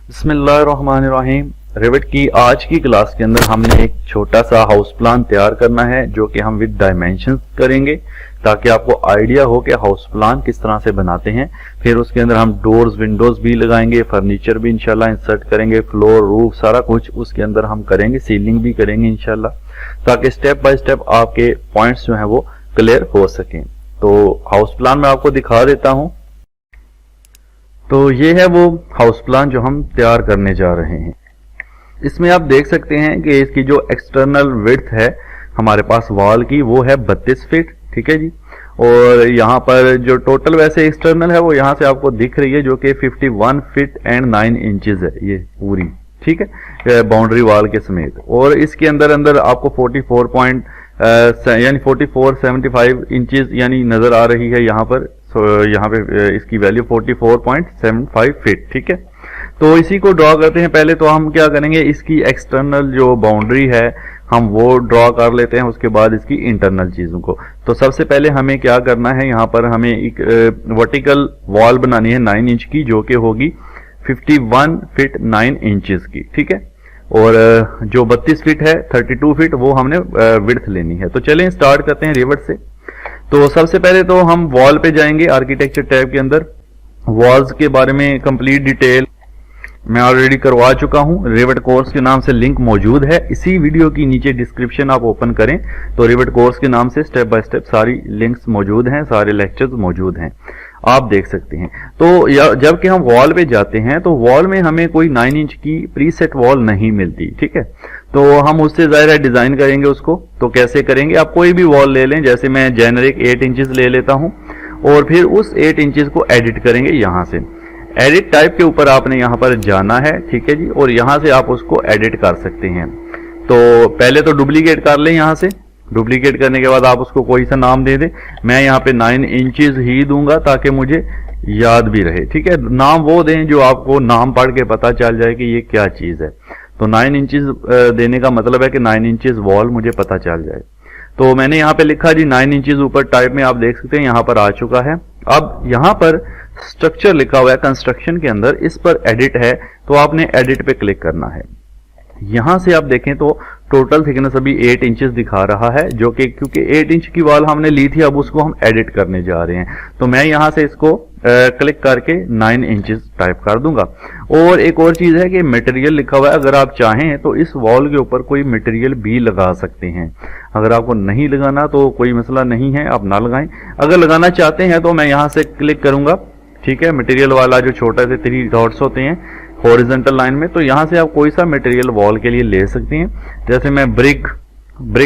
बिस्मिल्लाहिर्रहमानिर्रहीम। रिवेट की आज की क्लास के अंदर हमने एक छोटा सा हाउस प्लान तैयार करना है जो कि हम विद डायमेंशंस करेंगे ताकि आपको आइडिया हो कि हाउस प्लान किस तरह से बनाते हैं। फिर उसके अंदर हम डोर्स विंडोज भी लगाएंगे, फर्नीचर भी इंशाल्लाह इंसर्ट करेंगे, फ्लोर रूफ सारा कुछ उसके अंदर हम करेंगे, सीलिंग भी करेंगे इंशाल्लाह, ताकि स्टेप बाय स्टेप आपके पॉइंट्स जो हैं वो क्लियर हो सकें। तो हाउस प्लान मैं आपको दिखा देता हूं। तो ये है वो हाउस प्लान जो हम तैयार करने जा रहे हैं। इसमें आप देख सकते हैं कि इसकी जो एक्सटर्नल विड्थ है हमारे पास वॉल की वो है 32 फीट, ठीक है जी। और यहाँ पर जो टोटल वैसे एक्सटर्नल है वो यहाँ से आपको दिख रही है जो कि 51 फीट एंड 9 इंचेस है ये पूरी, ठीक है, बाउंड्री वॉल के समेत। और इसके अंदर अंदर आपको 44.75 इंचेस यानी नजर आ रही है यहाँ पर। यहाँ पे इसकी वैल्यू 44.75 फीट, ठीक है। तो इसी को ड्रॉ करते हैं। पहले तो हम क्या करेंगे, इसकी एक्सटर्नल जो बाउंड्री है हम वो ड्रॉ कर लेते हैं, उसके बाद इसकी इंटरनल चीजों को। तो सबसे पहले हमें क्या करना है, यहाँ पर हमें एक वर्टिकल वॉल बनानी है 9 इंच की जो कि होगी 51 फीट 9 इंचेस की, ठीक है। और जो 32 फीट है 32 फीट वो हमने विड्थ लेनी है। तो चलें स्टार्ट करते हैं रिवर्स से। तो सबसे पहले तो हम वॉल पे जाएंगे। आर्किटेक्चर टैब के अंदर वॉल्स के बारे में कंप्लीट डिटेल मैं ऑलरेडी करवा चुका हूं। रिवेट कोर्स के नाम से लिंक मौजूद है। इसी वीडियो की नीचे डिस्क्रिप्शन आप ओपन करें तो रिवेट कोर्स के नाम से स्टेप बाय स्टेप सारी लिंक्स मौजूद हैं, सारे लेक्चर्स मौजूद हैं, आप देख सकते हैं। तो जब कि हम वॉल पे जाते हैं तो वॉल में हमें कोई 9 इंच की प्रीसेट वॉल नहीं मिलती, ठीक है। तो हम उससे ज़ाहिर है डिजाइन करेंगे उसको। तो कैसे करेंगे, आप कोई भी वॉल ले लें, जैसे मैं जेनरिक 8 इंचेस ले लेता हूं और फिर उस 8 इंचेस को एडिट करेंगे। यहां से एडिट टाइप के ऊपर आपने यहां पर जाना है, ठीक है जी, और यहां से आप उसको एडिट कर सकते हैं। तो पहले तो डुप्लीकेट कर लें। यहां से डुप्लीकेट करने के बाद आप उसको कोई सा नाम दे दें। मैं यहाँ पे 9 इंचेस ही दूंगा ताकि मुझे याद भी रहे, ठीक है। नाम वो दें जो आपको नाम पढ़ के पता चल जाए कि ये क्या चीज है। तो 9 इंचेस देने का मतलब है कि 9 इंचेस वॉल मुझे पता चल जाए। तो मैंने यहाँ पे लिखा जी 9 इंचेस, ऊपर टाइप में आप देख सकते हैं यहाँ पर आ चुका है। अब यहाँ पर स्ट्रक्चर लिखा हुआ है कंस्ट्रक्शन के अंदर, इस पर एडिट है तो आपने एडिट पे क्लिक करना है। यहां से आप देखें तो टोटल थिकनेस अभी 8 इंचेस दिखा रहा है, जो कि क्योंकि 8 इंच की वॉल हमने ली थी अब उसको हम एडिट करने जा रहे हैं। तो मैं यहां से इसको क्लिक करके 9 इंचेस टाइप कर दूंगा। और एक और चीज है कि मटेरियल लिखा हुआ है, अगर आप चाहें तो इस वॉल के ऊपर कोई मटेरियल भी लगा सकते हैं। अगर आपको नहीं लगाना तो कोई मसला नहीं है, आप ना लगाएं। अगर लगाना चाहते हैं तो मैं यहां से क्लिक करूंगा, ठीक है, मटेरियल वाला जो छोटा से 3 डॉट्स होते हैं हॉरिजॉन्टल लाइन में, तो यहां से आप कोई सा मटेरियल वॉल के लिए ले सकते हैं। जैसे मैं ब्रिक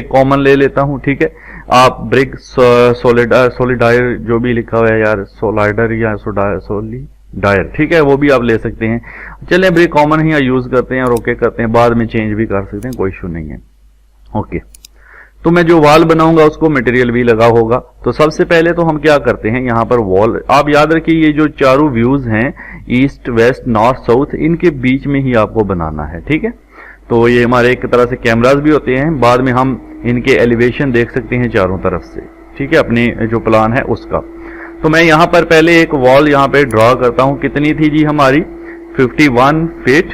कॉमन ले लेता हूं, ठीक है। आप ब्रिक सोलिडायर जो भी लिखा हुआ है यार, सोलाइडर या सोलिडायर, ठीक है, वो भी आप ले सकते हैं। चलें ब्रिक कॉमन ही यूज करते हैं और ओके करते हैं, बाद में चेंज भी कर सकते हैं, कोई इशू नहीं है। ओके, तो मैं जो वॉल बनाऊंगा उसको मटेरियल भी लगा होगा। तो सबसे पहले तो हम क्या करते हैं, यहाँ पर वॉल आप याद रखिए ये जो चारों व्यूज हैं ईस्ट वेस्ट नॉर्थ साउथ, इनके बीच में ही आपको बनाना है, ठीक है। तो ये हमारे एक तरह से कैमरास भी होते हैं, बाद में हम इनके एलिवेशन देख सकते हैं चारों तरफ से, ठीक है, अपने जो प्लान है उसका। तो मैं यहाँ पर पहले एक वॉल यहाँ पे ड्रॉ करता हूँ। कितनी थी जी हमारी, 51 फीट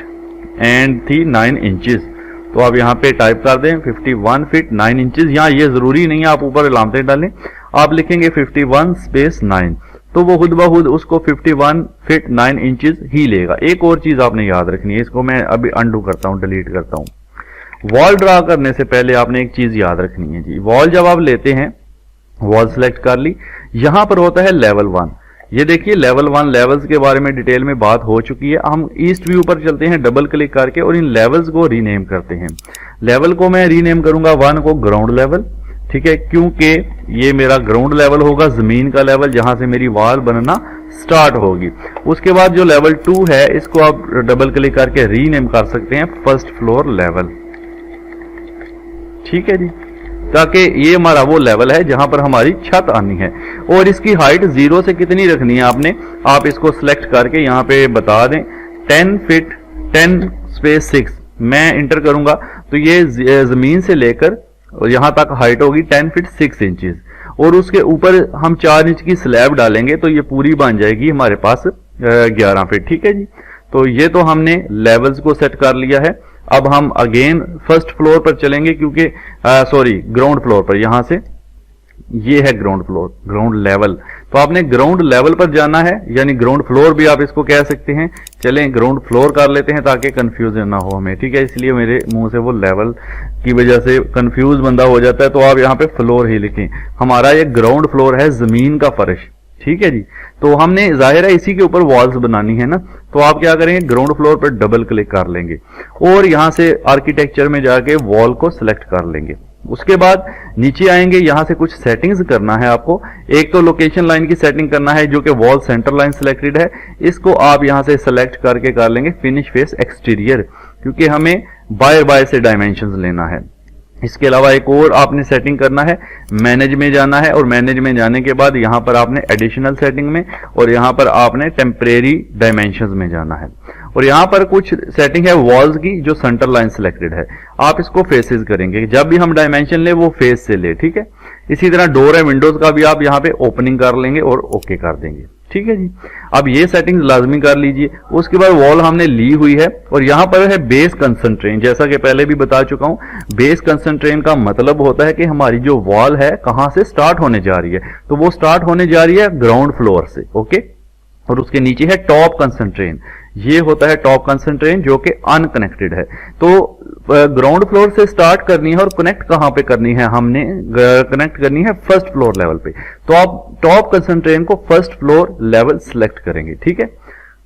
एंड थी 9 इंचेस। तो आप यहाँ पे टाइप कर दें 51 फीट 9 इंचेस। यहाँ ये जरूरी नहीं है आप ऊपर अलामतें डालें, आप लिखेंगे 51 स्पेस 9, तो वो खुद ब खुद उसको 51 फीट 9 इंचेस ही लेगा। एक और चीज आपने याद रखनी है, इसको मैं अभी अंडू करता हूँ, डिलीट करता हूँ। वॉल ड्रा करने से पहले आपने एक चीज याद रखनी है जी। वॉल जब आप लेते हैं, वॉल सेलेक्ट कर ली, यहां पर होता है लेवल 1। ये देखिए लेवल 1, लेवल्स के बारे में डिटेल में बात हो चुकी है। हम ईस्ट व्यू पर चलते हैं डबल क्लिक करके और इन लेवल्स को रीनेम करते हैं। लेवल को मैं रीनेम करूंगा 1 को ग्राउंड लेवल, ठीक है, क्योंकि ये मेरा ग्राउंड लेवल होगा, जमीन का लेवल जहां से मेरी वॉल बनना स्टार्ट होगी। उसके बाद जो लेवल 2 है इसको आप डबल क्लिक करके रीनेम कर सकते हैं फर्स्ट फ्लोर लेवल, ठीक है जी, ताकि ये हमारा वो लेवल है जहां पर हमारी छत आनी है। और इसकी हाइट 0 से कितनी रखनी है आपने, आप इसको सिलेक्ट करके यहाँ पे बता दें 10 फीट 10 स्पेस 6। मैं इंटर करूंगा तो ये जमीन से लेकर यहां तक हाइट होगी 10 फीट 6 इंचेस। और उसके ऊपर हम 4 इंच की स्लैब डालेंगे तो ये पूरी बन जाएगी हमारे पास 11 फीट, ठीक है जी। तो ये तो हमने लेवल्स को सेट कर लिया है। अब हम अगेन फर्स्ट फ्लोर पर चलेंगे, क्योंकि ग्राउंड फ्लोर पर, यहां से ये है ग्राउंड फ्लोर, ग्राउंड लेवल। तो आपने ग्राउंड लेवल पर जाना है, यानी ग्राउंड फ्लोर भी आप इसको कह सकते हैं। चलें ग्राउंड फ्लोर कर लेते हैं ताकि कंफ्यूजन ना हो हमें, ठीक है। इसलिए मेरे मुंह से वो लेवल की वजह से कंफ्यूज बंदा हो जाता है, तो आप यहाँ पे फ्लोर ही लिखें। हमारा ये ग्राउंड फ्लोर है, जमीन का फर्श, ठीक है जी। तो हमने जाहिर है इसी के ऊपर वॉल्स बनानी है ना, तो आप क्या करेंगे, ग्राउंड फ्लोर पर डबल क्लिक कर लेंगे और यहां से आर्किटेक्चर में जाके वॉल को सिलेक्ट कर लेंगे। उसके बाद नीचे आएंगे, यहां से कुछ सेटिंग्स करना है आपको। एक तो लोकेशन लाइन की सेटिंग करना है, जो कि वॉल सेंटर लाइन सिलेक्टेड है, इसको आप यहां से सिलेक्ट करके कर लेंगे फिनिश फेस एक्सटीरियर, क्योंकि हमें बाय से डायमेंशंस लेना है। इसके अलावा एक और आपने सेटिंग करना है, मैनेज में जाना है और मैनेज में जाने के बाद यहां पर आपने एडिशनल सेटिंग में और यहां पर आपने टेम्परेरी डायमेंशंस में जाना है। और यहां पर कुछ सेटिंग है वॉल्स की, जो सेंटर लाइन सिलेक्टेड है, आप इसको फेसेस करेंगे। जब भी हम डायमेंशन ले वो फेस से ले, ठीक है। इसी तरह डोर है विंडोज का भी आप यहां पे ओपनिंग कर लेंगे और ओके कर देंगे, ठीक है जी। अब ये सेटिंग्स लाजमी कर लीजिए। उसके बाद वॉल हमने ली हुई है और यहां पर है बेस कंसंट्रेन। जैसा कि पहले भी बता चुका हूं, बेस कंसंट्रेन का मतलब होता है कि हमारी जो वॉल है कहां से स्टार्ट होने जा रही है, तो वो स्टार्ट होने जा रही है ग्राउंड फ्लोर से, ओके। और उसके नीचे है टॉप कंसंट्रेन, ये होता है टॉप कंसंट्रेन जो कि अनकनेक्टेड है। तो ग्राउंड फ्लोर से स्टार्ट करनी है और कनेक्ट कहां पे करनी है, हमने कनेक्ट करनी है फर्स्ट फ्लोर लेवल पे। तो आप टॉप कंसंट्रेन को फर्स्ट फ्लोर लेवल सिलेक्ट करेंगे, ठीक है।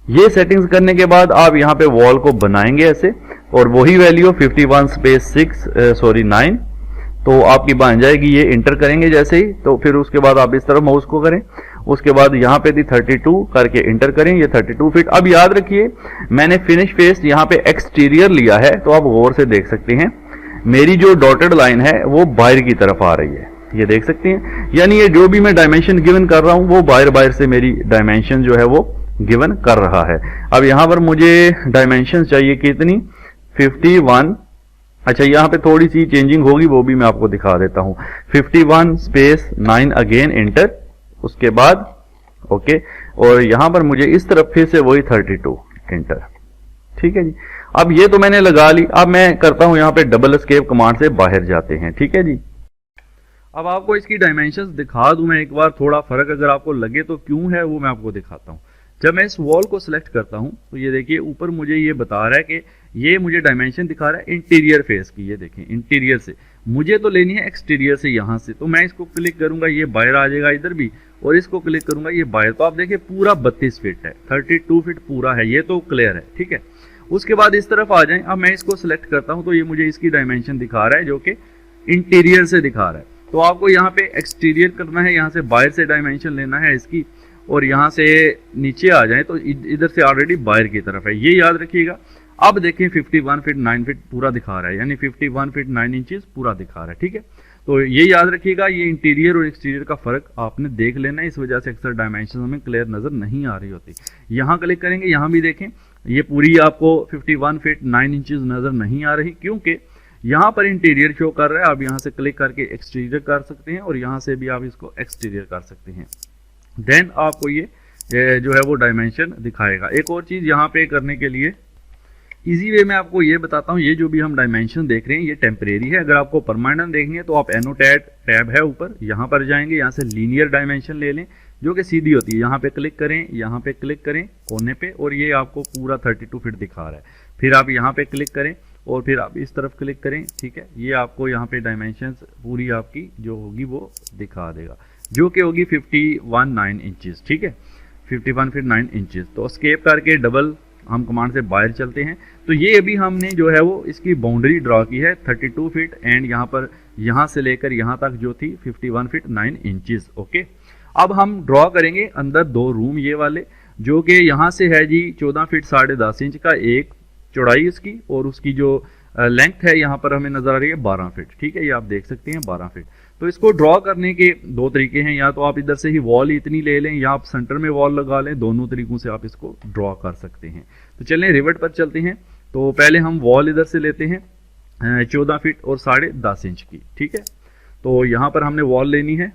ये सेटिंग्स करने के बाद आप यहां पे वॉल को बनाएंगे ऐसे, और वही वैल्यू 51/9 तो आपकी बन जाएगी। ये इंटर करेंगे जैसे ही, तो फिर उसके बाद आप इस तरफ माउस को करें। उसके बाद यहां पे थी 32 करके इंटर करें, ये 32 फीट। अब याद रखिए मैंने फिनिश फेस यहां पे एक्सटीरियर लिया है, तो आप गौर से देख सकते हैं मेरी जो डॉटेड लाइन है वो बाहर की तरफ आ रही है, ये देख सकते हैं। यानी ये जो भी मैं डायमेंशन गिवन कर रहा हूं वो बाहर से मेरी डायमेंशन जो है वो गिवन कर रहा है। अब यहां पर मुझे डायमेंशन चाहिए कितनी, 51। अच्छा, यहां पे थोड़ी सी चेंजिंग होगी, वो भी मैं आपको दिखा देता हूं। 51/9 अगेन इंटर, उसके बाद ओके, और यहां पर मुझे इस तरफ फिर से वही 32 इंटर, ठीक है जी। अब ये तो मैंने लगा ली। अब मैं करता हूं यहां पे डबल एस्केप कमांड से बाहर जाते हैं, ठीक है जी। अब आपको इसकी डायमेंशंस दिखा दूं मैं एक बार, थोड़ा फर्क अगर आपको लगे तो क्यों है वो मैं आपको दिखाता हूं। जब मैं इस वॉल को सिलेक्ट करता हूं तो ये देखिए ऊपर मुझे ये बता रहा है कि ये मुझे डायमेंशन दिखा रहा है इंटीरियर फेस की। ये देखें इंटीरियर से, मुझे तो लेनी है एक्सटीरियर से यहां से। तो मैं इसको क्लिक करूंगा, ये बाहर आ जाएगा इधर भी, और इसको क्लिक करूंगा ये बाहर। तो आप देखिए पूरा 32 फीट है, 32 फीट पूरा है, ये तो क्लियर है, ठीक है। उसके बाद इस तरफ आ जाएं। अब मैं इसको सिलेक्ट करता हूं तो ये मुझे इसकी डायमेंशन दिखा रहा है जो कि इंटीरियर से दिखा रहा है। तो आपको यहाँ पे एक्सटीरियर करना है, यहाँ से बाहर से डायमेंशन लेना है इसकी, और यहां से नीचे आ जाए तो इधर से ऑलरेडी बाहर की तरफ है, ये याद रखिएगा। अब देखें 51 फीट 9 फीट पूरा दिखा रहा है, यानी 51 फीट 9 इंचेस पूरा दिखा रहा है, ठीक है। तो ये याद रखिएगा, ये इंटीरियर और एक्सटीरियर का फर्क आपने देख लेना है, इस वजह से अक्सर डायमेंशन हमें क्लियर नजर नहीं आ रही होती। यहां क्लिक करेंगे, यहां भी देखें ये पूरी आपको 51 फीट 9 इंचेस नजर नहीं आ रही, क्योंकि यहां पर इंटीरियर शो कर रहा है। आप यहां से क्लिक करके एक्सटीरियर कर सकते हैं और यहां से भी आप इसको एक्सटीरियर कर सकते हैं। देन आपको ये जो है वो डायमेंशन दिखाएगा। एक और चीज यहाँ पे करने के लिए इजी वे में आपको ये बताता हूँ, ये जो भी हम डायमेंशन देख रहे हैं ये टेम्परेरी है। अगर आपको परमानेंट देखनी है तो आप एनोटेट टैब है ऊपर, यहाँ पर जाएंगे, यहाँ से लीनियर डायमेंशन ले लें जो कि सीधी होती है। यहाँ पे क्लिक करें, यहाँ पे क्लिक करें कोने पे, और ये आपको पूरा 32 फीट दिखा रहा है। फिर आप यहाँ पे क्लिक करें और फिर आप इस तरफ क्लिक करें, ठीक है। ये आपको यहाँ पे डायमेंशन पूरी आपकी जो होगी वो दिखा देगा, जो कि होगी 51/9 इंचेस, ठीक है, 51 फीट 9 इंचेस। तो स्केप करके डबल हम कमांड से बाहर चलते हैं। तो ये अभी हमने जो है वो इसकी बाउंड्री ड्रॉ की है 32 फीट एंड यहाँ पर यहाँ से लेकर यहाँ तक जो थी 51 फीट 9 इंचेस, ओके। अब हम ड्रॉ करेंगे अंदर 2 रूम ये वाले, जो कि यहाँ से है जी 14 फीट 10.5 इंच का एक चौड़ाई इसकी, और उसकी जो लेंथ है यहाँ पर हमें नजर आ रही है 12 फीट, ठीक है, ये आप देख सकते हैं 12 फीट। तो इसको ड्रॉ करने के 2 तरीके हैं, या तो आप इधर से ही वॉल इतनी ले लें या आप सेंटर में वॉल लगा लें, दोनों तरीकों से आप इसको ड्रॉ कर सकते हैं। तो चलें रिवर्ट पर चलते हैं। तो पहले हम वॉल इधर से लेते हैं 14 फीट और 10.5 इंच की, ठीक है। तो यहाँ पर हमने वॉल लेनी है,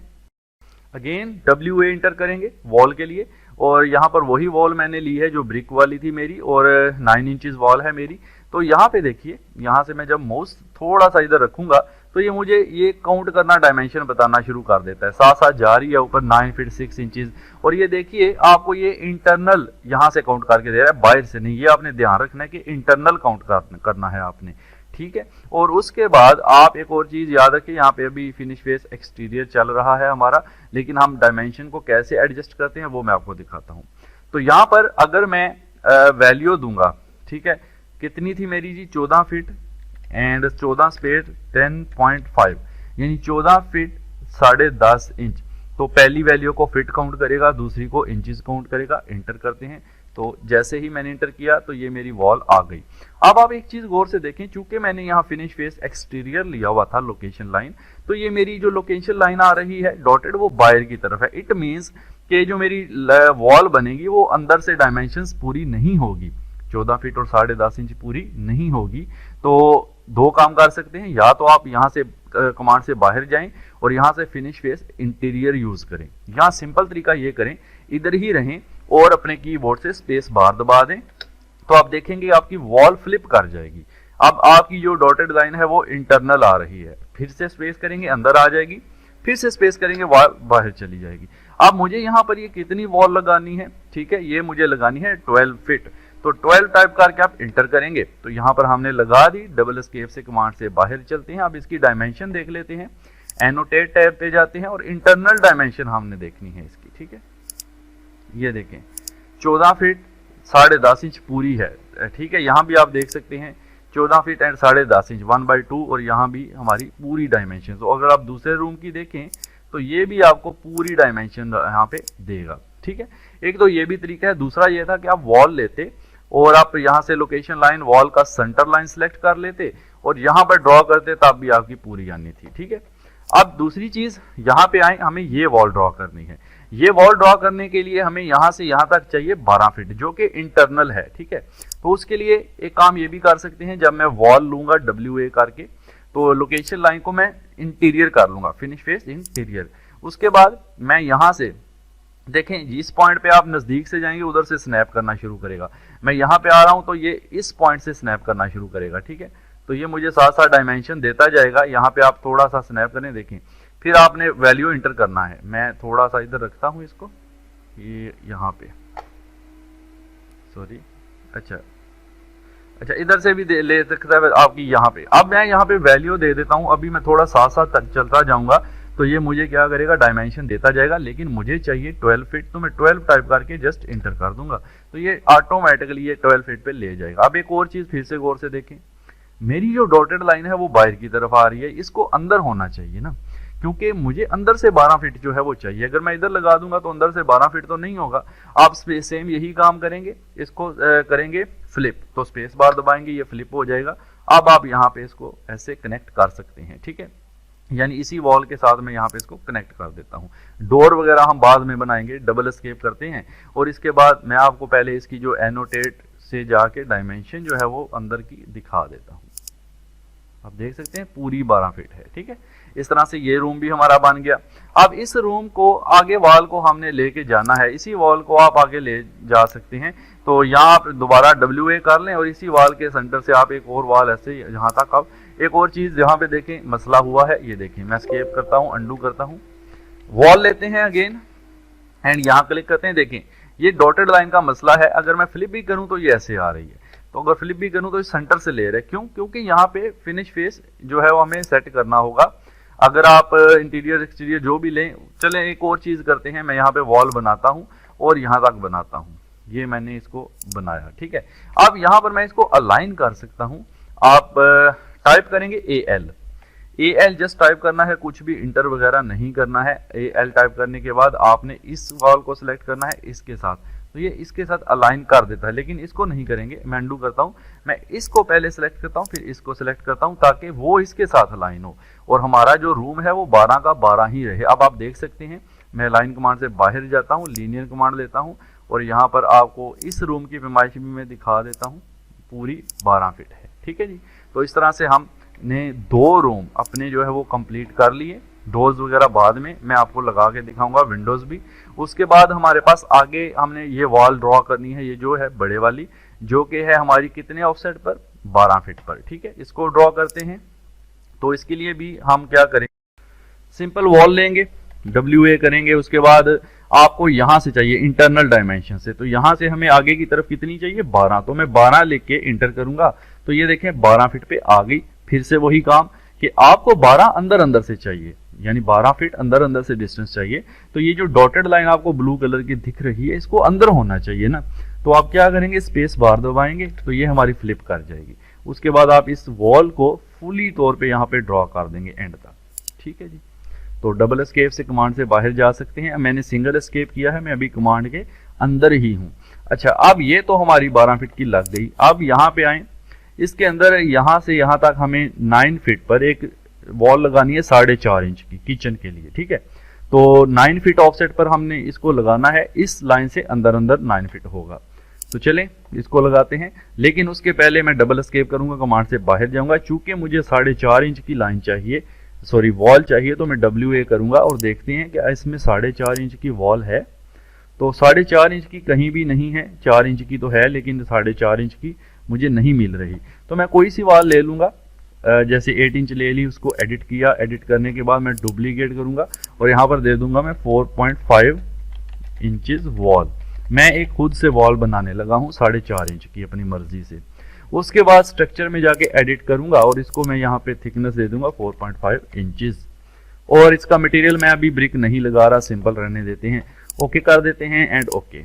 अगेन WA इंटर करेंगे वॉल के लिए, और यहाँ पर वही वॉल मैंने ली है जो ब्रिक वाली थी मेरी, और 9 इंचेस वॉल है मेरी। तो यहाँ पे देखिए, यहाँ से मैं जब माउस थोड़ा सा इधर रखूंगा तो ये मुझे ये काउंट करना, डायमेंशन बताना शुरू कर देता है, साथ साथ जा रही है ऊपर 9 फीट 6 इंचेस। और ये देखिए आपको ये इंटरनल यहाँ से काउंट करके दे रहा है, बाहर से नहीं। ये आपने ध्यान रखना है कि इंटरनल काउंट करना है आपने, ठीक है। और उसके बाद आप एक और चीज याद रखिए, यहाँ पे अभी फिनिश फेस एक्सटीरियर चल रहा है हमारा, लेकिन हम डायमेंशन को कैसे एडजस्ट करते हैं वो मैं आपको दिखाता हूँ। तो यहाँ पर अगर मैं वैल्यू दूंगा, ठीक है, कितनी थी मेरी जी 14 फीट एंड 14 स्पेस 10.5, यानी 14 फीट 10.5 इंच। तो पहली वैल्यू को फीट काउंट करेगा, दूसरी को इंचेस काउंट करेगा। इंटर करते हैं, तो जैसे ही मैंने इंटर किया तो ये मेरी वॉल आ गई। अब आप एक चीज गौर से देखें, चूंकि मैंने यहाँ फिनिश फेस एक्सटीरियर लिया हुआ था लोकेशन लाइन, तो ये मेरी जो लोकेशन लाइन आ रही है डॉटेड वो बाहर की तरफ है। इट मींस कि जो मेरी वॉल बनेगी वो अंदर से डायमेंशंस पूरी नहीं होगी, 14 फीट और 10.5 इंच पूरी नहीं होगी। तो दो काम कर सकते हैं, या तो आप यहाँ से कमांड से बाहर जाएं और यहाँ से फिनिश फेस इंटीरियर यूज करें। यहाँ सिंपल तरीका ये करें, इधर ही रहें और अपने कीबोर्ड से स्पेस बार दबा दें, तो आप देखेंगे आपकी वॉल फ्लिप कर जाएगी। अब आपकी जो डॉटेड लाइन है वो इंटरनल आ रही है, फिर से स्पेस करेंगे अंदर आ जाएगी, फिर से स्पेस करेंगे वॉल बाहर चली जाएगी। अब मुझे यहाँ पर ये कितनी वॉल लगानी है, ठीक है, ये मुझे लगानी है 12 फीट। तो 12 टाइप करके आप इंटर करेंगे, तो यहाँ पर हमने लगा दी, डबल एस्केप से कमांड से बाहर चलते हैं। अब इसकी डायमेंशन देख लेते हैं, एनोटेट टैब पे जाते हैं और इंटरनल डायमेंशन हमने देखनी है इसकी, ठीक है। ये देखें 14 फीट 10.5 इंच पूरी है, ठीक है। यहाँ भी आप देख सकते हैं 14 फीट एंड 10.5 इंच 1/2, और यहाँ भी हमारी पूरी डायमेंशन। तो अगर आप दूसरे रूम की देखें तो ये भी आपको पूरी डायमेंशन यहाँ पे देगा, ठीक है। एक तो ये भी तरीका है। दूसरा ये था कि आप वॉल लेते और आप यहाँ से लोकेशन लाइन वॉल का सेंटर लाइन सेलेक्ट कर लेते और यहाँ पर ड्रॉ करते, तब भी आपकी पूरी आनी थी, ठीक है। अब दूसरी चीज, यहाँ पे आए, हमें ये वॉल ड्रॉ करनी है। ये वॉल ड्रॉ करने के लिए हमें यहाँ से यहाँ तक चाहिए 12 फीट, जो कि इंटरनल है, ठीक है। तो उसके लिए एक काम ये भी कर सकते हैं, जब मैं वॉल लूंगा WA करके, तो लोकेशन लाइन को मैं इंटीरियर कर लूंगा, फिनिश फेस इंटीरियर। उसके बाद मैं यहाँ से देखें, जिस पॉइंट पे आप नजदीक से जाएंगे उधर से स्नैप करना शुरू करेगा। मैं यहाँ पे आ रहा हूँ तो ये इस पॉइंट से स्नैप करना शुरू करेगा, ठीक है। तो ये मुझे साथ साथ डायमेंशन देता जाएगा। यहाँ पे आप थोड़ा सा स्नैप करें, देखें, फिर आपने वैल्यू इंटर करना है। मैं थोड़ा सा इधर रखता हूँ इसको, ये यहाँ पे, सॉरी, अच्छा इधर से भी ले सकता है आपकी यहाँ पे। अब मैं यहाँ पे वैल्यू दे देता हूँ। अभी मैं थोड़ा साथ साथ चलता जाऊंगा तो ये मुझे क्या करेगा, डायमेंशन देता जाएगा। लेकिन मुझे चाहिए 12 फीट, तो मैं 12 टाइप करके जस्ट इंटर कर दूंगा, तो ये ऑटोमेटिकली ये 12 फीट पे ले जाएगा। अब एक और चीज फिर से गौर से देखें, मेरी जो डॉटेड लाइन है वो बाहर की तरफ आ रही है, इसको अंदर होना चाहिए ना, क्योंकि मुझे अंदर से 12 फीट जो है वो चाहिए। अगर मैं इधर लगा दूंगा तो अंदर से 12 फीट तो नहीं होगा। आप सेम यही काम करेंगे, इसको करेंगे फ्लिप, तो स्पेस बार दबाएंगे, ये फ्लिप हो जाएगा। अब आप यहाँ पे इसको ऐसे कनेक्ट कर सकते हैं, ठीक है। यानी इसी वॉल के साथ मैं यहाँ पे इसको कनेक्ट कर देता हूँ। डोर वगैरह हम बाद में बनाएंगे, डबल एस्केप करते हैं और इसके बाद मैं आपको पहले इसकी जो एनोटेट से जाके डायमेंशन जो है वो अंदर की दिखा देता हूँ। आप देख सकते हैं पूरी 12 फीट है, ठीक है। इस तरह से ये रूम भी हमारा बन गया। अब इस रूम को आगे वॉल को हमने लेके जाना है, इसी वॉल को आप आगे ले जा सकते हैं। तो यहाँ आप दोबारा WA कर लें और इसी वॉल के सेंटर से आप एक और वॉल ऐसे जहाँ तक आप एक और चीज यहाँ पे देखें मसला हुआ है, ये देखें, मैं एस्केप करता हूँ, अंडू करता हूँ, वॉल लेते हैं अगेन एंड यहाँ क्लिक करते हैं। देखें ये डॉटेड लाइन का मसला है। अगर मैं फ्लिप भी करूँ तो ये ऐसे आ रही है, तो अगर फ्लिप भी करूँ तो इस सेंटर से ले रहे, क्यों? क्योंकि यहाँ पे फिनिश फेस जो है वो हमें सेट करना होगा। अगर आप इंटीरियर एक्सटीरियर जो भी लें, चलें एक और चीज करते हैं, मैं यहाँ पे वॉल बनाता हूँ और यहाँ तक बनाता हूँ, ये मैंने इसको बनाया, ठीक है। अब यहाँ पर मैं इसको अलाइन कर सकता हूँ। आप टाइप करेंगे AL जस्ट टाइप करना है, कुछ भी इंटर वगैरह नहीं करना है। AL टाइप करने के बाद आपने इस वॉल को सिलेक्ट करना है इसके साथ, तो ये इसके साथ अलाइन कर देता है, लेकिन इसको नहीं करेंगे। मैं अंडू करता हूँ, मैं इसको पहले सिलेक्ट करता हूँ, फिर इसको सिलेक्ट करता हूँ ताकि वो इसके साथ अलाइन हो और हमारा जो रूम है वो 12 का 12 ही रहे। अब आप देख सकते हैं मैं लाइन कमांड से बाहर जाता हूँ, लीनियर कमांड लेता हूँ और यहाँ पर आपको इस रूम की पैमाइश भी मैं दिखा देता हूँ, पूरी 12 फीट है, ठीक है जी। तो इस तरह से हमने 2 रूम अपने जो है वो कंप्लीट कर लिए। डोर्स वगैरह बाद में मैं आपको लगा के दिखाऊंगा, विंडोज भी। उसके बाद हमारे पास आगे हमने ये वॉल ड्रॉ करनी है, ये जो है बड़े वाली, जो कि है हमारी कितने ऑफसेट पर, 12 फीट पर, ठीक है। इसको ड्रॉ करते हैं। तो इसके लिए भी हम क्या करेंगे, सिंपल वॉल लेंगे, WA करेंगे। उसके बाद आपको यहां से चाहिए इंटरनल डायमेंशन से, तो यहां से हमें आगे की तरफ कितनी चाहिए, 12। तो मैं 12 लेके इंटर करूंगा, तो ये देखें 12 फीट पे आ गई। फिर से वही काम कि आपको 12 अंदर अंदर से चाहिए, यानी 12 फीट अंदर अंदर से डिस्टेंस चाहिए। तो ये जो डॉटेड लाइन आपको ब्लू कलर की दिख रही है, इसको अंदर होना चाहिए ना। तो आप क्या करेंगे, स्पेस बार दबाएंगे तो ये हमारी फ्लिप कर जाएगी। उसके बाद आप इस वॉल को फुली तौर पे यहाँ पे ड्रॉ कर देंगे एंड तक, ठीक है जी। तो डबल एस्केप से कमांड से बाहर जा सकते हैं। मैंने सिंगल एस्केप किया है, मैं अभी कमांड के अंदर ही हूं। अच्छा, अब ये तो हमारी 12 फीट की लग गई। अब यहाँ पे आए, इसके अंदर यहाँ से यहाँ तक हमें 9 फीट पर एक वॉल लगानी है 4.5 इंच की किचन के लिए, ठीक है। तो 9 फीट ऑफसेट पर हमने इसको लगाना है, इस लाइन से अंदर अंदर 9 फीट होगा। तो चलें इसको लगाते हैं, लेकिन उसके पहले मैं डबल एस्केप करूंगा, कमांड से बाहर जाऊंगा। चूंकि मुझे 4.5 इंच की लाइन चाहिए, सॉरी वॉल चाहिए, तो मैं WA करूंगा और देखते हैं कि इसमें 4.5 इंच की वॉल है। तो 4.5 इंच की कहीं भी नहीं है, 4 इंच की तो है, लेकिन 4.5 इंच की मुझे नहीं मिल रही। तो मैं कोई सी वॉल ले लूंगा, जैसे 8 इंच ले ली, उसको एडिट किया। एडिट करने के बाद मैं डुप्लीकेट करूंगा और यहाँ पर दे दूंगा मैं 4.5 इंचेस वॉल। मैं एक खुद से वॉल बनाने लगा हूँ 4.5 इंच की अपनी मर्जी से। उसके बाद स्ट्रक्चर में जाके एडिट करूंगा और इसको मैं यहाँ पे थिकनेस दे दूंगा 4.5 इंचेस। और इसका मटेरियल मैं अभी ब्रिक नहीं लगा रहा, सिंपल रहने देते हैं। ओके कर देते हैं एंड ओके।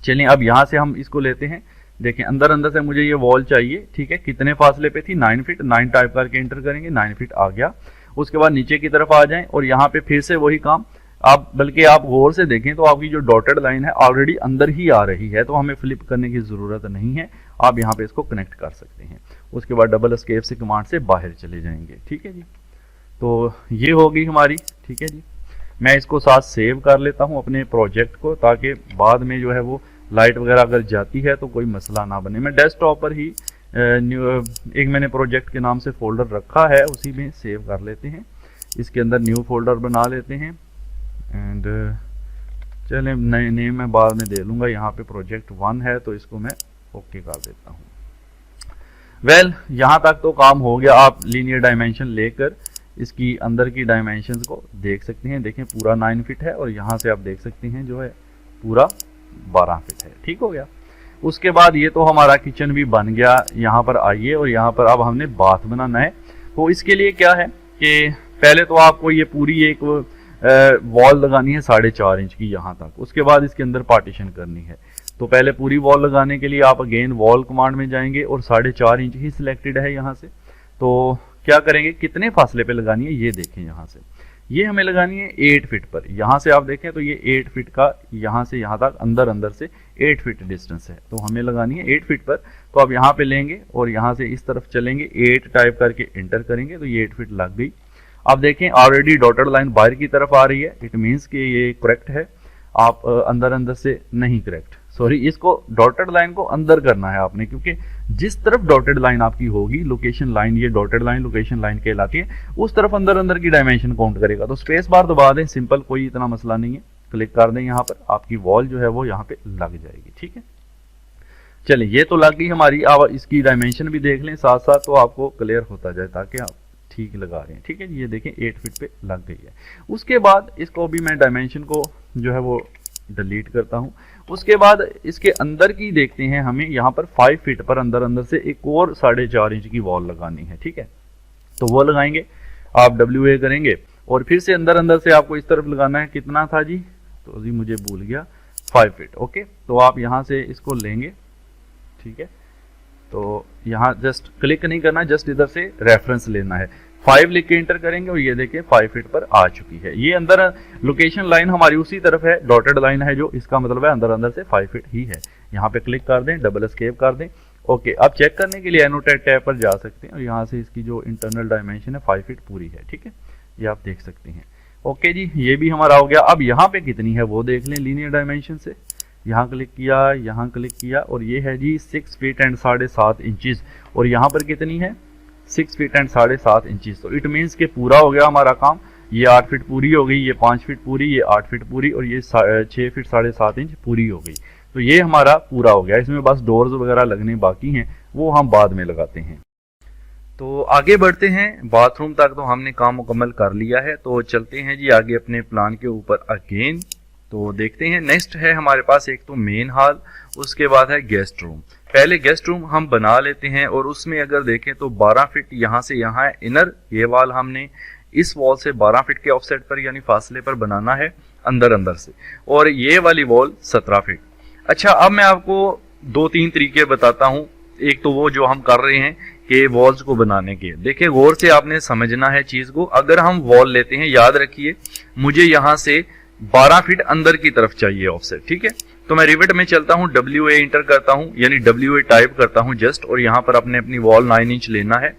चलिए अब यहाँ से हम इसको लेते हैं। देखें अंदर अंदर से मुझे ये वॉल चाहिए, ठीक है। कितने फासले पे थी, 9 फीट। 9 टाइप करके एंटर करेंगे, 9 फीट आ गया। उसके बाद नीचे की तरफ आ जाएं और यहाँ पे फिर से वही काम। आप बल्कि आप गौर से देखें तो आपकी जो डॉटेड लाइन है ऑलरेडी अंदर ही आ रही है, तो हमें फ्लिप करने की जरूरत नहीं है। आप यहाँ पे इसको कनेक्ट कर सकते हैं। उसके बाद डबल एस्केप से कमांड से बाहर चले जाएंगे, ठीक है जी। तो ये होगी हमारी, ठीक है जी। मैं इसको साथ सेव कर लेता हूँ अपने प्रोजेक्ट को, ताकि बाद में जो है वो लाइट वगैरह अगर जाती है तो कोई मसला ना बने। मैं डेस्कटॉप पर ही एक मैंने प्रोजेक्ट के नाम से फोल्डर रखा है, उसी में सेव कर लेते हैं। इसके अंदर न्यू फोल्डर बना लेते हैं एंड चलें नए नेम मैं बाद में दे लूँगा। यहाँ पे प्रोजेक्ट 1 है तो इसको मैं ओके कर देता हूँ। वेल यहाँ तक तो काम हो गया। आप लीनियर डायमेंशन लेकर इसकी अंदर की डायमेंशंस को देख सकते हैं। देखें पूरा 9 फीट है और यहाँ से आप देख सकते हैं जो है पूरा 12 फीट है, ठीक हो गया। उसके बाद ये तो हमारा किचन भी बन गया। यहाँ पर आइए और यहाँ पर अब हमने बाथ बनाना है। तो इसके लिए क्या है कि पहले तो आपको ये पूरी एक वॉल लगानी है 4.5 इंच की यहाँ तक। उसके बाद इसके अंदर पार्टीशन करनी है। तो पहले पूरी वॉल लगाने के लिए आप अगेन वॉल कमांड में जाएंगे और 4.5 इंच ही सिलेक्टेड है यहाँ से। तो क्या करेंगे, कितने फासले पे लगानी है ये देखें। यहाँ से ये हमें लगानी है 8 फीट पर। यहाँ से आप देखें तो ये 8 फीट का यहाँ से यहाँ तक अंदर अंदर से 8 फीट डिस्टेंस है, तो हमें लगानी है 8 फीट पर। तो आप यहाँ पे लेंगे और यहाँ से इस तरफ चलेंगे, 8 टाइप करके एंटर करेंगे तो ये 8 फीट लग गई। आप देखें ऑलरेडी डॉटेड लाइन बाहर की तरफ आ रही है, इट मीन्स कि ये करेक्ट है। आप अंदर अंदर से नहीं, करेक्ट सॉरी, इसको डॉटेड लाइन को अंदर करना है आपने, क्योंकि जिस तरफ डॉटेड लाइन आपकी होगी, लोकेशन लाइन, ये डॉटेड लाइन लोकेशन लाइन कहलाती है, उस तरफ अंदर अंदर की डायमेंशन काउंट करेगा। तो स्पेस बार दबा दें, सिंपल, कोई इतना मसला नहीं है। क्लिक कर दें यहाँ पर, आपकी वॉल जो है वो यहाँ पे लग जाएगी, ठीक है। चलिए ये तो लग गई हमारी। अब इसकी डायमेंशन भी देख लें साथ साथ, तो आपको क्लियर होता जाए ताकि आप ठीक लगा रहे हैं, ठीक है जी। ये देखें 8 फीट पे लग गई है। उसके बाद इसको भी मैं डायमेंशन को जो है वो डिलीट करता हूं। उसके बाद इसके अंदर की देखते हैं, हमें यहाँ पर 5 फीट पर अंदर अंदर से एक और 4.5 इंच की वॉल लगानी है, ठीक है। तो वो लगाएंगे, आप WA करेंगे और फिर से अंदर अंदर से आपको इस तरफ लगाना है। कितना था जी, तो जी मुझे भूल गया, 5 फीट, ओके। तो आप यहाँ से इसको लेंगे, ठीक है। तो यहाँ जस्ट क्लिक नहीं करना, जस्ट इधर से रेफरेंस लेना है। 5 लिख के एंटर करेंगे और ये देखिए 5 फीट पर आ चुकी है। ये अंदर लोकेशन लाइन हमारी उसी तरफ है, डॉटेड लाइन है जो, इसका मतलब है अंदर अंदर से 5 फीट ही है। यहाँ पे क्लिक कर दें, डबल एस्केप कर दें, ओके। अब चेक करने के लिए एनोटेट टैब पर जा सकते हैं और यहाँ से इसकी जो इंटरनल डायमेंशन है 5 फीट पूरी है, ठीक है। ये आप देख सकते हैं, ओके जी। ये भी हमारा हो गया। अब यहाँ पे कितनी है वो देख लें लीनियर डायमेंशन से। यहाँ क्लिक किया, यहाँ क्लिक किया और ये है जी 6 फीट एंड 7.5 इंचेस। और यहाँ पर कितनी है, 6 फीट एंड 7.5 इंचेस। तो इट मीन्स के पूरा हो गया हमारा काम। ये 8 फीट पूरी हो गई, ये 5 फीट पूरी, ये 8 फीट पूरी और ये 6 फीट 7.5 इंच पूरी हो गई। तो ये हमारा पूरा हो गया। इसमें बस डोर्स वगैरह लगने बाकी हैं, वो हम बाद में लगाते हैं। तो आगे बढ़ते हैं, बाथरूम तक तो हमने काम मुकम्मल कर लिया है। तो चलते हैं जी आगे अपने प्लान के ऊपर अगेन। तो देखते हैं, नेक्स्ट है हमारे पास एक तो मेन हॉल, उसके बाद है गेस्ट रूम। पहले गेस्ट रूम हम बना लेते हैं और उसमें अगर देखें तो 12 फीट यहाँ से यहाँ है इनर, ये वाल हमने इस वॉल से 12 फीट के ऑफसेट पर यानी फासले पर बनाना है अंदर से, और ये वाली वॉल 17 फीट। अच्छा, अब मैं आपको 2-3 तरीके बताता हूँ। एक तो वो जो हम कर रहे हैं कि वॉल्स को बनाने के, देखिए गौर से आपने समझना है चीज को। अगर हम वॉल लेते हैं, याद रखिए मुझे यहाँ से 12 फीट अंदर की तरफ चाहिए ऑफसेट, ठीक है। तो मैं रिविट में चलता हूँ, WA इंटर करता हूँ यानी WA टाइप करता हूँ जस्ट, और यहाँ पर अपनी वॉल 9 इंच लेना है।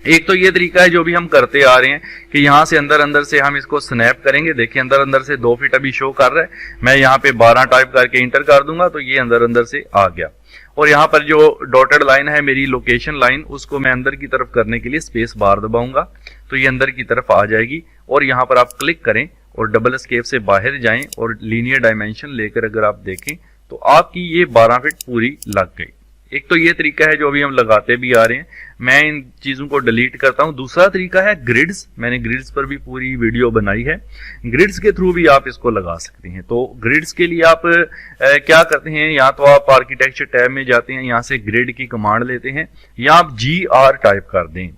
एक तो ये तरीका है जो भी हम करते आ रहे हैं कि यहाँ से अंदर से हम इसको स्नैप करेंगे। देखिए अंदर से 2 फीट अभी शो कर रहा है, मैं यहाँ पे 12 टाइप करके इंटर कर दूंगा तो ये अंदर से आ गया। और यहाँ पर जो डॉटेड लाइन है मेरी लोकेशन लाइन, उसको मैं अंदर की तरफ करने के लिए स्पेस बार दबाऊंगा तो ये अंदर की तरफ आ जाएगी। और यहाँ पर आप क्लिक करें और डबल एस्केप से बाहर जाएं और लीनियर डायमेंशन लेकर अगर आप देखें तो आपकी ये 12 फीट पूरी लग गई। एक तो ये तरीका है जो अभी हम लगाते भी आ रहे हैं, मैं इन चीजों को डिलीट करता हूं। दूसरा तरीका है ग्रिड्स, मैंने ग्रिड्स पर भी पूरी वीडियो बनाई है, ग्रिड्स के थ्रू भी आप इसको लगा सकते हैं। तो ग्रिड्स के लिए आप क्या करते हैं, या तो आप आर्किटेक्चर टैब में जाते हैं, यहां से ग्रिड की कमांड लेते हैं, या आप GR टाइप कर दें,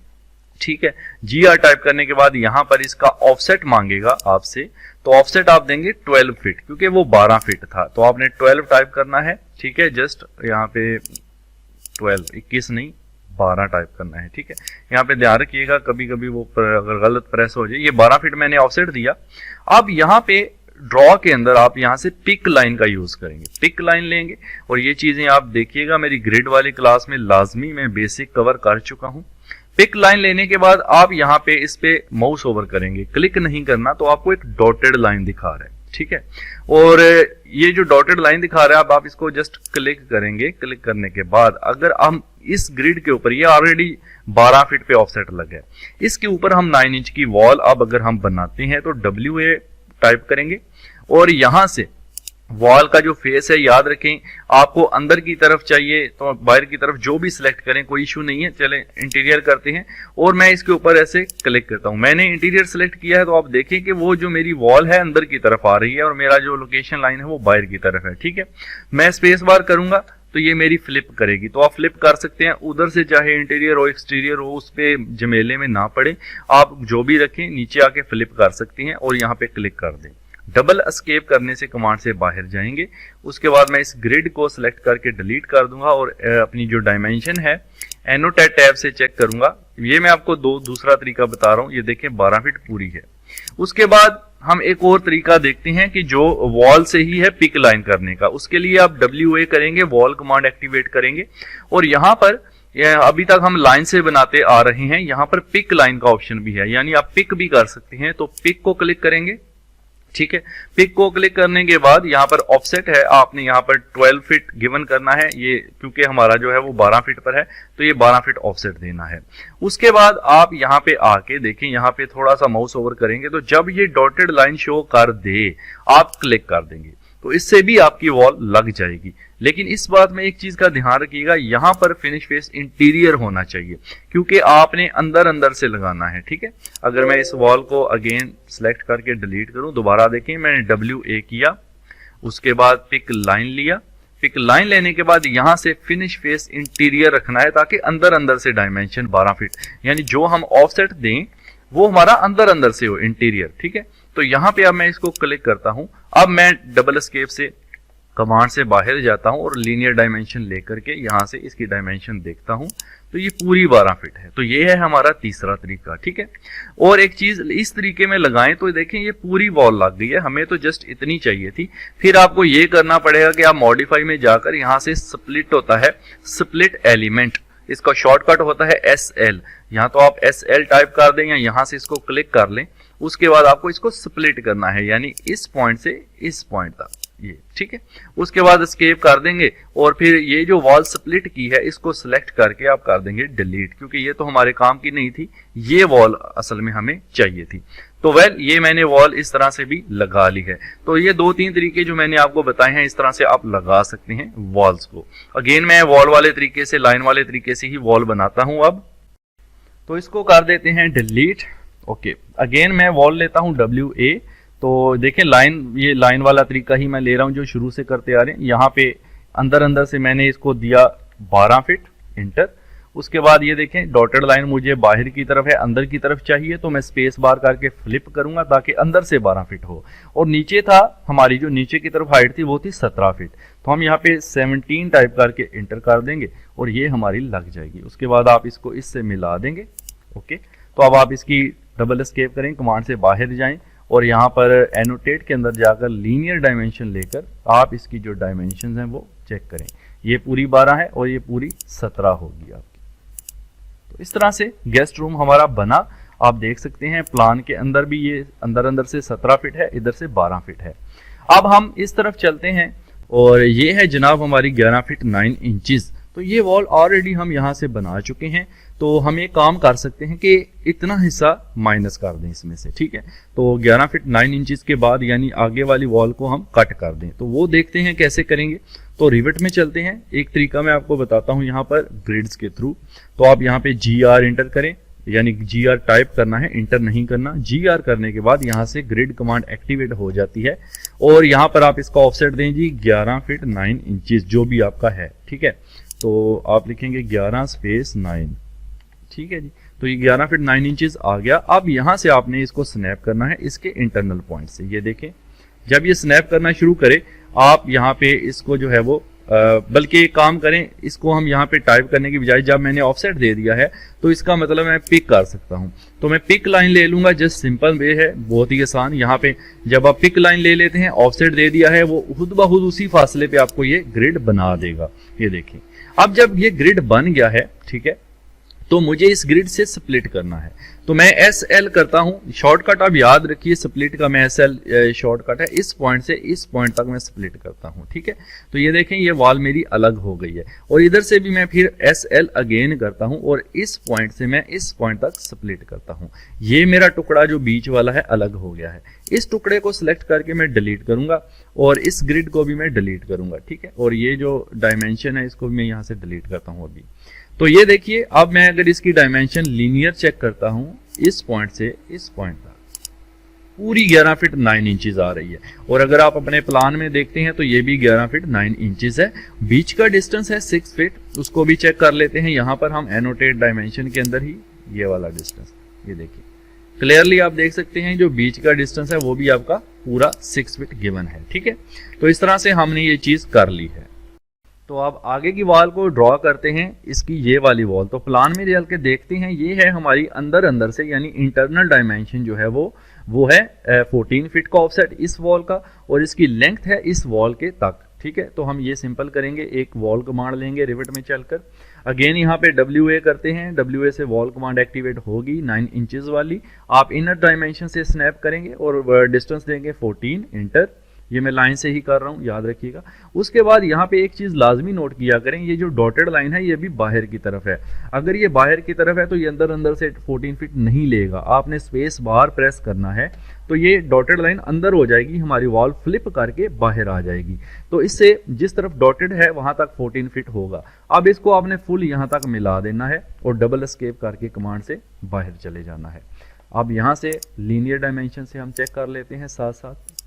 ठीक है। GR टाइप करने के बाद यहां पर इसका ऑफसेट मांगेगा आपसे, तो ऑफसेट आप देंगे 12 फीट, क्योंकि वो 12 फीट था तो आपने 12 टाइप करना है, ठीक है। जस्ट यहाँ पे 12, 21 नहीं 12 टाइप करना है, ठीक है। यहाँ पे ध्यान रखिएगा कभी कभी वो अगर गलत प्रेस हो जाए। ये 12 फीट मैंने ऑफसेट दिया। अब यहाँ पे ड्रॉ के अंदर आप यहाँ से पिक लाइन का यूज करेंगे, पिक लाइन लेंगे। और ये चीजें आप देखिएगा मेरी ग्रिड वाली क्लास में लाजमी मैं बेसिक कवर कर चुका हूँ। पिक लाइन लेने के बाद आप यहाँ पे इस पे माउस ओवर करेंगे, क्लिक नहीं करना, तो आपको एक डॉटेड लाइन दिखा रहा है, ठीक है। और ये जो डॉटेड लाइन दिखा रहा है आप इसको जस्ट क्लिक करेंगे। क्लिक करने के बाद अगर हम इस ग्रिड के ऊपर, ये ऑलरेडी 12 फीट पे ऑफसेट लग है, इसके ऊपर हम 9 इंच की वॉल अब अगर हम बनाते हैं तो WA टाइप करेंगे और यहां से वॉल का जो फेस है याद रखें आपको अंदर की तरफ चाहिए तो बाहर की तरफ जो भी सिलेक्ट करें, कोई इशू नहीं है। चलें इंटीरियर करते हैं और मैं इसके ऊपर ऐसे क्लिक करता हूं। मैंने इंटीरियर सिलेक्ट किया है तो आप देखें कि वो जो मेरी वॉल है अंदर की तरफ आ रही है और मेरा जो लोकेशन लाइन है वो बाहर की तरफ है, ठीक है। मैं स्पेस बार करूंगा तो ये मेरी फ्लिप करेगी, तो आप फ्लिप कर सकते हैं उधर से, चाहे इंटीरियर हो एक्सटीरियर हो, उस पे जमेले में ना पड़े, आप जो भी रखें नीचे आके फ्लिप कर सकती हैं और यहाँ पे क्लिक कर दें। डबल एस्केप करने से कमांड से बाहर जाएंगे। उसके बाद मैं इस ग्रिड को सिलेक्ट करके डिलीट कर दूंगा और अपनी जो डायमेंशन है एनोटेट टैब से चेक करूंगा। ये मैं आपको दूसरा तरीका बता रहा हूं, ये देखें 12 फीट पूरी है। उसके बाद हम एक और तरीका देखते हैं कि जो वॉल से ही है पिक लाइन करने का। उसके लिए आप WA करेंगे, वॉल कमांड एक्टिवेट करेंगे और यहाँ पर अभी तक हम लाइन से बनाते आ रहे हैं, यहाँ पर पिक लाइन का ऑप्शन भी है, यानी आप पिक भी कर सकते हैं। तो पिक को क्लिक करेंगे, ठीक है। पिक को क्लिक करने के बाद यहाँ पर ऑफसेट है, आपने यहाँ पर 12 फीट गिवन करना है, ये क्योंकि हमारा जो है वो 12 फीट पर है तो ये 12 फीट ऑफसेट देना है। उसके बाद आप यहाँ पे आके देखें, यहाँ पे थोड़ा सा माउस ओवर करेंगे तो जब ये डॉटेड लाइन शो कर दे आप क्लिक कर देंगे तो इससे भी आपकी वॉल लग जाएगी। लेकिन इस बात में एक चीज का ध्यान रखिएगा, यहाँ पर फिनिश फेस इंटीरियर होना चाहिए क्योंकि आपने अंदर से लगाना है, ठीक है। अगर मैं इस वॉल को अगेन सिलेक्ट करके डिलीट करूं, दोबारा देखें मैंने WA किया, उसके बाद पिक लाइन लिया। पिक लाइन लेने के बाद यहाँ से फिनिश फेस इंटीरियर रखना है ताकि अंदर से डायमेंशन 12 फीट यानी जो हम ऑफसेट दें वो हमारा अंदर से हो इंटीरियर, ठीक है। तो यहाँ पे अब मैं इसको क्लिक करता हूं। अब मैं डबल एस्केप से कमांड से बाहर जाता हूं और लीनियर डायमेंशन लेकर के यहां से इसकी डायमेंशन देखता हूं तो ये पूरी 12 फीट है। तो ये है हमारा तीसरा तरीका, ठीक है। और एक चीज इस तरीके में लगाएं तो देखें ये पूरी वॉल लग गई है, हमें तो जस्ट इतनी चाहिए थी। फिर आपको ये करना पड़ेगा कि आप मॉडिफाई में जाकर यहां से स्प्लिट होता है, स्प्लिट एलिमेंट, इसका शॉर्टकट होता है SL। यहाँ तो आप SL टाइप कर दें या यहाँ से इसको क्लिक कर लें। उसके बाद आपको इसको स्प्लिट करना है यानी इस पॉइंट से इस पॉइंट तक, ये, ठीक है। उसके बाद एस्केप कर देंगे और फिर ये जो वॉल स्प्लिट की है इसको सिलेक्ट करके आप कर देंगे डिलीट, क्योंकि ये तो हमारे काम की नहीं थी, ये वॉल असल में हमें चाहिए थी। तो वेल ये मैंने वॉल इस तरह से भी लगा ली है। तो ये 2-3 तरीके जो मैंने आपको बताए हैं, इस तरह से आप लगा सकते हैं वॉल्स को। अगेन मैं वॉल वाले तरीके से, लाइन वाले तरीके से ही वॉल बनाता हूं। अब तो इसको कर देते हैं डिलीट। ओके, अगेन मैं वॉल लेता हूं WA। तो देखें लाइन, ये लाइन वाला तरीका ही मैं ले रहा हूं जो शुरू से करते आ रहे हैं। यहाँ पे अंदर अंदर से मैंने इसको दिया 12 फीट, इंटर। उसके बाद ये देखें डॉटेड लाइन मुझे बाहर की तरफ है, अंदर की तरफ चाहिए, तो मैं स्पेस बार करके फ्लिप करूंगा ताकि अंदर से 12 फीट हो। और नीचे था, हमारी जो नीचे की तरफ हाइट थी वो थी 17 फीट, तो हम यहाँ पे 17 टाइप करके इंटर कर देंगे और ये हमारी लग जाएगी। उसके बाद आप इसको इससे मिला देंगे। ओके, तो अब आप इसकी डबल एस्केप करें, कमांड से बाहर जाएं और यहाँ पर एनोटेट के अंदर जाकर लीनियर डायमेंशन लेकर आप इसकी जो डायमेंशन हैं वो चेक करें। ये पूरी 12 है और ये पूरी 17 होगी आपकी। तो इस तरह से गेस्ट रूम हमारा बना। आप देख सकते हैं प्लान के अंदर भी ये अंदर अंदर से 17 फीट है, इधर से 12 फीट है। अब हम इस तरफ चलते हैं और ये है जनाब हमारी 11 फीट 9 इंचेस। तो ये वॉल ऑलरेडी हम यहाँ से बना चुके हैं। तो हम एक काम कर सकते हैं कि इतना हिस्सा माइनस कर दें इसमें से, ठीक है। तो 11 फीट 9 इंचेस के बाद यानी आगे वाली वॉल को हम कट कर दें। तो वो देखते हैं कैसे करेंगे। तो रिविट में चलते हैं। एक तरीका मैं आपको बताता हूं यहाँ पर ग्रिड्स के थ्रू। तो आप यहाँ पे GR इंटर करें, यानी GR टाइप करना है, इंटर नहीं करना। GR करने के बाद यहाँ से ग्रिड कमांड एक्टिवेट हो जाती है और यहाँ पर आप इसका ऑफसेट दें जी 11 फीट 9 इंचेस जो भी आपका है, ठीक है। तो आप लिखेंगे 11 स्पेस 9, ठीक है जी। तो ये 11 फीट 9 इंचेस आ गया। अब यहाँ से आपने इसको स्नैप करना है इसके इंटरनल पॉइंट से। ये देखें जब ये स्नैप करना शुरू करे आप यहाँ पे इसको जो है वो बल्कि एक काम करें, इसको हम यहाँ पे टाइप करने की बजाय जब मैंने ऑफसेट दे दिया है तो इसका मतलब मैं पिक कर सकता हूँ। तो मैं पिक लाइन ले लूंगा, जस्ट सिंपल वे है, बहुत ही आसान। यहाँ पे जब आप पिक लाइन ले लेते हैं, ऑफसेट दे दिया है, वो खुद ब खुद उसी फासले पे आपको ये ग्रिड बना देगा। ये देखिए अब जब ये ग्रिड बन गया है, ठीक है, तो मुझे इस ग्रिड से स्प्लिट करना है। तो मैं SL करता हूं। शॉर्टकट आप याद रखिए स्प्लिट का, मैं SL शॉर्टकट है। इस पॉइंट से इस पॉइंट तक मैं स्प्लिट करता हूं, ठीक है। तो ये देखें ये वॉल मेरी अलग हो गई है और इधर से भी मैं फिर SL अगेन करता हूं और इस पॉइंट से मैं इस पॉइंट तक स्प्लिट करता हूं। ये मेरा टुकड़ा जो बीच वाला है अलग हो गया है। इस टुकड़े को सिलेक्ट करके मैं डिलीट करूंगा और इस ग्रिड को भी मैं डिलीट करूंगा, ठीक है। और ये जो डायमेंशन है इसको भी मैं यहां से डिलीट करता हूं अभी। तो ये देखिए अब मैं अगर इसकी डायमेंशन लीनियर चेक करता हूं, इस पॉइंट से इस पॉइंट तक पूरी 11 फीट 9 इंचेस आ रही है। और अगर आप अपने प्लान में देखते हैं तो ये भी 11 फीट 9 इंचेस है। बीच का डिस्टेंस है 6 फीट, उसको भी चेक कर लेते हैं। यहां पर हम एनोटेट डायमेंशन के अंदर ही ये वाला डिस्टेंस, ये देखिए क्लियरली आप देख सकते हैं जो बीच का डिस्टेंस है वो भी आपका पूरा 6 फीट गिवन है, ठीक है। तो इस तरह से हमने ये चीज कर ली है। तो अब आगे की वॉल को ड्रॉ करते हैं, इसकी ये वाली वॉल। तो प्लान में चल के देखते हैं, ये है हमारी अंदर अंदर से यानी इंटरनल डायमेंशन जो है वो है 14 फीट का ऑफसेट इस वॉल का और इसकी लेंथ है इस वॉल के तक, ठीक है। तो हम ये सिंपल करेंगे, एक वॉल कमांड लेंगे रिविट में चलकर। अगेन यहाँ पे WA करते हैं, WA से वॉल कमांड एक्टिवेट होगी 9 इंचेस वाली। आप इनर डायमेंशन से स्नैप करेंगे और डिस्टेंस देंगे 14, इंटर। ये मैं लाइन से ही कर रहा हूं, याद रखिएगा। उसके बाद यहाँ पे एक चीज लाजमी नोट किया करें, ये जो डॉटेड लाइन है ये भी बाहर की तरफ है। अगर ये बाहर की तरफ है तो ये अंदर अंदर से 14 फीट नहीं लेगा, आपने स्पेस बार प्रेस करना है तो ये डॉटेड लाइन अंदर हो जाएगी, हमारी वॉल फ्लिप करके बाहर आ जाएगी। तो इससे जिस तरफ डॉटेड है वहां तक 14 फीट होगा। अब इसको आपने फुल यहाँ तक मिला देना है और डबल एस्केप करके कमांड से बाहर चले जाना है। अब यहाँ से लीनियर डायमेंशन से हम चेक कर लेते हैं साथ साथ।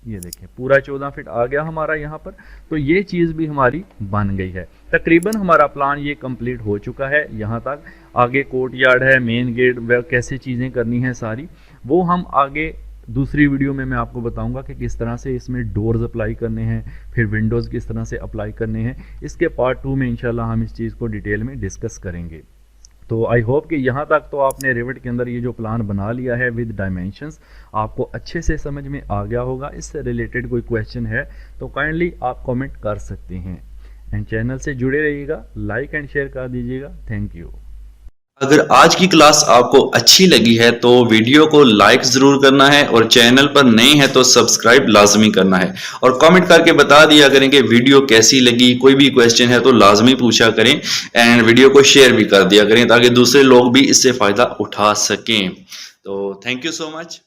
ये देखें पूरा 14 फीट आ गया हमारा यहाँ पर। तो ये चीज़ भी हमारी बन गई है। तकरीबन हमारा प्लान ये कंप्लीट हो चुका है यहाँ तक। आगे कोर्ट यार्ड है, मेन गेट, वह कैसे चीज़ें करनी है सारी, वो हम आगे दूसरी वीडियो में मैं आपको बताऊंगा कि किस तरह से इसमें डोर्स अप्लाई करने हैं, फिर विंडोज़ किस तरह से अप्लाई करने हैं। इसके पार्ट 2 में इंशाल्लाह हम इस चीज़ को डिटेल में डिस्कस करेंगे। तो आई होप कि यहाँ तक तो आपने रिविट के अंदर ये जो प्लान बना लिया है विद डायमेंशंस आपको अच्छे से समझ में आ गया होगा। इससे रिलेटेड कोई क्वेश्चन है तो काइंडली आप कमेंट कर सकते हैं। एंड चैनल से जुड़े रहिएगा, लाइक एंड शेयर कर दीजिएगा। Thank you. अगर आज की क्लास आपको अच्छी लगी है तो वीडियो को लाइक जरूर करना है और चैनल पर नए हैं तो सब्सक्राइब लाजमी करना है और कमेंट करके बता दिया करें कि वीडियो कैसी लगी। कोई भी क्वेश्चन है तो लाजमी पूछा करें एंड वीडियो को शेयर भी कर दिया करें ताकि दूसरे लोग भी इससे फायदा उठा सकें। तो थैंक यू सो मच।